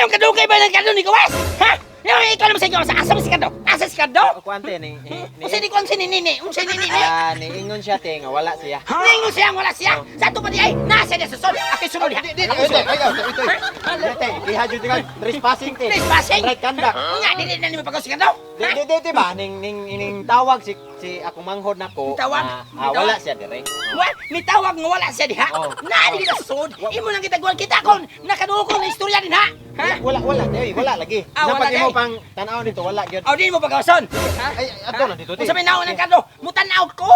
Nganong kadugay ba ng Cardo ni gawas? Ha? Yung ikaw naman sa inyo, asa mo si Cardo? Asa si Cardo? Kuante ni Unsa ni ko ang sinini? Unsa ni nini? niingon siya te nga wala siya. Ningo siya, wala siya. Sa to pa di ay nasa dia sa sol. Aki sunod diha. Ito, diha jud nga trespassing te. Trespassing? Right kanda. Nga dili na nimo pagaw si Cardo. Di ba ning tawag si akong manghod nako. Tawag? Wala siya dire. Wa, ni tawag nga wala siya diha. Oh. Na di kita susod. Imo lang kita guwan kita kon nakaduko ko na istorya din ha. Ha? Wala te, wala lagi. Wala Dapat imo day. pang tan-aw dito wala gyud. Aw di mo pagawason. Ha? Ay ato na dito te. Unsa may naon ang Cardo? Mutanaw ko.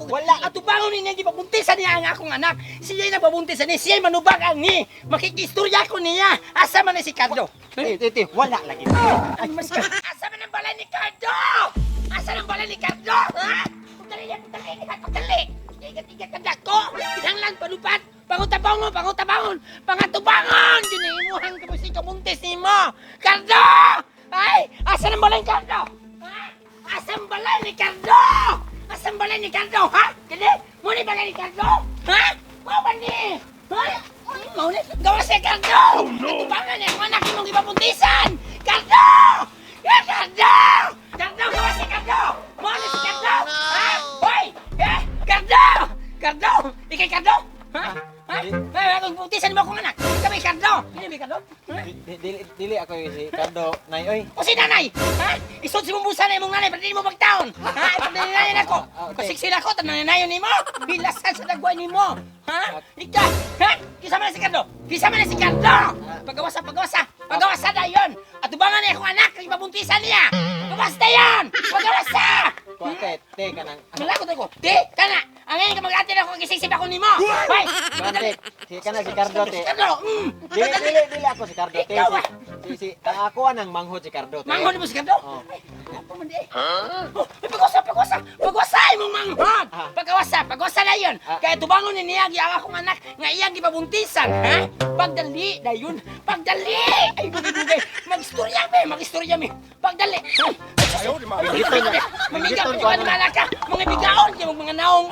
Wala. At tubangon niya gipabuntisan niya ang akong anak. Siya nagpabuntisan ni, siya manubag ang ni. Makikistorya ko niya. Asa man ni si Cardo? Te, wala lagi. Ay, mas ka. Asa man ang balay ni Cardo? Asa ang balay ni Cardo? Ha? Pagdali, pagdali. Igat-igat ka dako. Kinahanglan palupat. Pangutabangon. Pangatubangon. Ginimuhang ka mo si kabuntis ni mo. Cardo! Ay, asa ang balay ni Cardo? Ha? Asa ang balay ni Cardo? Asa ang balay ni Cardo? Ha? Kani? Muna balay ni Cardo? Ha? Mau ba ni? Ha? Mau ni? Gawa si Cardo! Natubangan niya kung anak mong ipapuntisan! Cardo! Ya, Cardo! Cardo, gawa si Cardo! Mau ni si Cardo? Ha? Hoy! Eh! Cardo! Cardo! Ikay Cardo? Ha? Ha? Ay, akong puntisan mo akong anak! Ikaw may Cardo! Hindi may Cardo? Ha? Dili ako si Cardo nay oy. O si nanay! Ha? Isod si mumbusa na imong nanay, pwede mo magtaon! Ha? Ipagdalinayan ako! Pasiksil ako, tananayon ni mo! Bilasan sa dagway ni mo! Ha? Ika! Ha? Kisa man na si Cardo! Kisa man na si Cardo! Pagawasa na yun! At tubangan na akong anak, ipabuntisan niya! Pagawasa yun! Pagawasa! Kuante te kanang Malakot ako! Di! Kana! Ang ngayon ka mag-atin ako, kisisip ako ni mo! Hoy! Kuante si Cardo te. Si Cardo! Dili ako si Cardo te. Ikaw ba? Si ako anang manghod si Cardo te. Manghod mo si Cardo? Oh. Ay, apa man di? Oh, pagwasa imong manghod! Pagwasa na yun! Kaya tubangon ni niya, ang akong anak, nga iyang gipabuntisan, ha? Pagdali na yun! Pagdali! Ay, bugay-bugay! Mag-istorya me! Pagdali! Mamigaw ka pa naman ka! Mga bigaon kayo mga naong!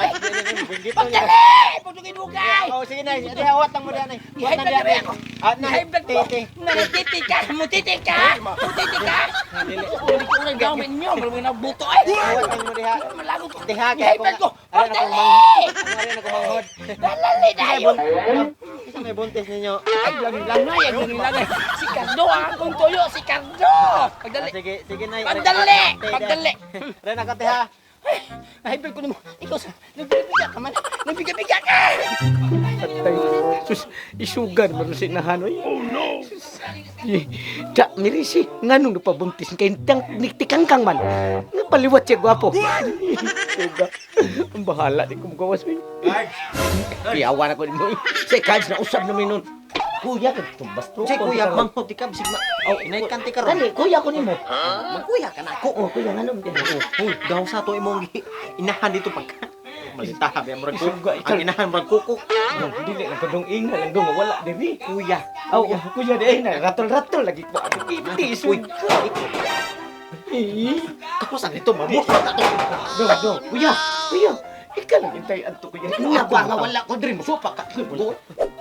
Pagdali! Bugay-bugay! Oh sige nay, di hawat lang mo diyan nay. High blood na ba ako? Nay, High blood mo! Nanatiti ka! Mutiti ka! Dili. Hindi ko nang gawin niyo! Maraming nabuto ay! Hawat lang mo diha. Malagot ko! Diha kay High blood ko! Ari na Pagdali! ko manghod. Dali na yun! Isa may buntis ninyo. Ay, lang. Si Cardo kung tuyo, si Cardo! Pagdali! Sige nay. Pagdali! Ren ako tiha. Ay, ko na mo. Ikaw sa, nagbiga ka man. Nagbiga ka! Patay. Sus, isugar mo si Nahanoy. Oh no! Da, mirisi. Nga nung napabuntis kay niktikang kang man. Napaliwat siya gwapo. Suga. Ang bahala di ko magawas mo. Iyawan ako ni mo. Si Kads na usap namin nun. Kuya ka, tumbas tro. Si kuya manghod di ka bisig ma. Oh, inay kanti ka ron. Dali, kuya ko ni mo. Magkuya ka na ako. Oo, kuya nga nung din. Uy, gaw sa to imong inahan dito pagka. Malitaha ba mo Isuga, Ang inahan mo kukuk. Dili lang kadong ingal lang dong wala diri. Kuya. Oh, kuya di na ratol-ratol lagi ko. Iti Uy, Eh, kapos ang ito mabuk na to. do, kuya. Ikaw lang intay anto kuya. Ako nga wala ko diri mo supa ka.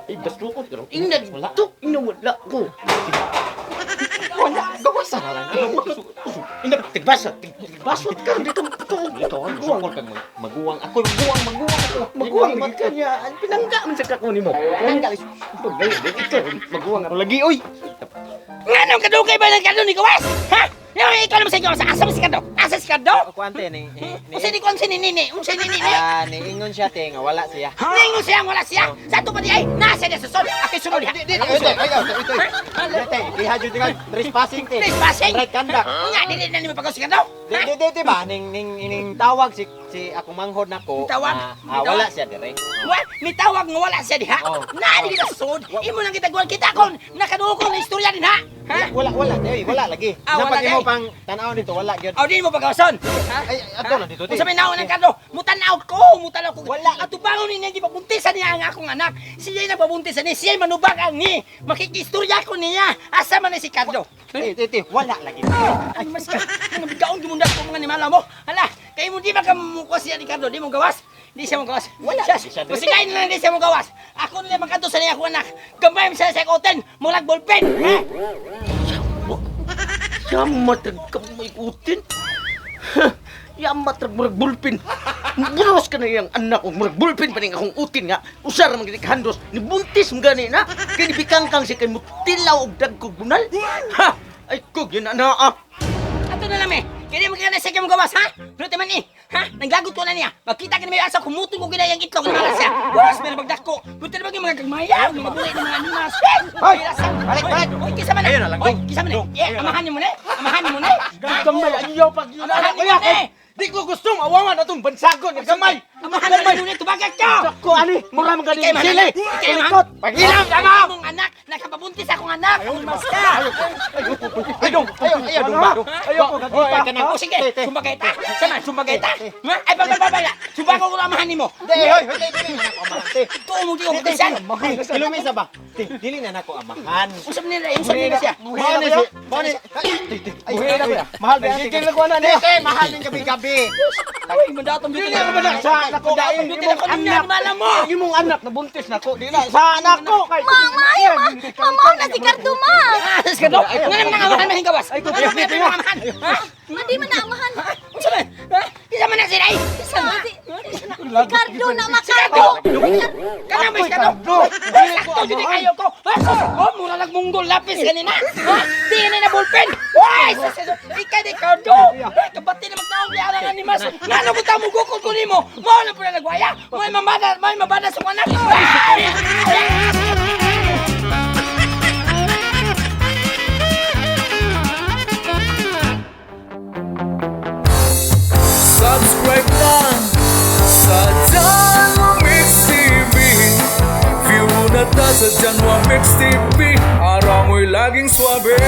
Ay, basto ko pero Ina wala to. Wala ko. wala gawas sa lang. Ina tigbasa ka dito to. Ito ang support kang maguwang ako, maguwang ako. Maguwang lagi ka niya. Ang pinangga man sa kakuni mo. Tanggal. Ikaw, maguwang ako lagi, oy. Nganong kadugay ba ng Cardo ni gawas? Ha? Yung ikaw naman sa inyo, asa mo si Cardo? Asa si Cardo? Kuante ni Unsa ni ko ang sinini? Unsa ni nini? niingon siya te nga wala siya. Ningo siya, wala siya. Sa to pa di ay nasa dia sa sol. Aki sunod diha. Ito. Diha jud nga trespassing te. Trespassing? Right kanda. Nga dili na nimo pagaw si Cardo? Di ba ning tawag si akong manghod nako. Tawag? Wala siya dire. Wa, ni tawag nga wala siya diha. Oh. Na di kita susod. Imo lang kita guwan kita kon nakaduko ko na istorya din ha. Ha? Wala lagi. Wala Dapat imo day. pang tan-aw dito wala gyud. Aw di mo pagawason. Ha? Ay ato na dito te. Unsa may naon ang Cardo? Mutanaw ko. Wala. At tubangon niya gipabuntisan niya ang akong anak. Siya nagpabuntisan ni, siya manubag ang ni. Makikistorya ko niya. Asa man ni si Cardo? Wala lagi. Ay, mas ka. Mga bigaon gimundag ko mga nimala mo. Hala, kayo mo di ba ka mukha siya ni Cardo? Di mo gawas? Di siya magawas. Wala. Masigay na lang di siya magawas. Ako nila magkanto sa niya ako anak. Gamay mo sa ikoten. Mulag ballpen. Ha? Yamat may ikutin. Yamat murag bulpin. Bulos ka na yung anak ko, murag bulpin pa rin akong utin nga. Usar mga handos, ni buntis mo gani na. Kaya ni bikangkang si kay mo tilaw og dagkog bunal. Ha! Ay kog yun na ah. Ato na lang Kaya mo kaya na siya magawas, ha? Pero teman ni, ha? Naglagot ko na niya. Magkita ka na may asa, kumutong ko ginayang itlog na malas siya. Was, may nabagdak ko. Pero talaga yung mga kagmaya, mga bulay ng mga animas. Hoy! Balik! Hoy, kisa man na! Ayun na lang, Hoy, dong. kisa man na! Dong. Eh, amahan niyo muna! Amahan niyo muna! Gamay, ayaw pag yun. Amahan niyo muna! Di ko gusto awawan atong bansagon ng gamay. Amahan niyo muna! Tubagat ka! Ko ani, mura man gani Ikay man! sili. Ikay man! Ilikot. Pagilam Ano? Akong anak! Nakapabuntis akong anak! Mas ka! Ay, dong. Ayaw, dong ba? Ayaw ko gati pa. O sige, sumbagay ta! Sama, sumbagay ta! Ha? Ay, bababaya! Sumbagaw ko lang amahan niyo mo! Hoy, dili na nako amahan. Ito mo di ko katisan! Ilumisa ba? Dili na nako amahan. Usap nila siya! Mahal na si, mahal na. Ay, mahal ba? Gigil na ko na ni. Mahal ng gabi-gabi. Uy, mandatong Dili dito na ko na sa anak ko dahil Dito na ko niya, malam mo! Ang imong anak nabuntis na ko. Di na sa anak ko kay. Mama na si Cardo, ma! Ah, sige do! Nga naman ang amahan mahing gawas! Nga naman ang amahan! Ha? Madi man na amahan. Unsa man? Ha? Isa man na sila ay! Isa man! Si Cardo na Sikado! makardo. Kana mo sikado! Sakto dito kayo ko! Ha? Oh, mura lang munggol lapis kanina! Ha? Di na ballpen! Why? Ika di Cardo! Kabati na magtaong biya ng animas! Nga ano ko tamo gukol ko nimo! Mo na po na nagwaya! Mo'y mabada sa mga anak! Subscribe lang sa Janwa Mix TV. View na ta sa Janwa Mix TV. Araw mo'y laging swabe.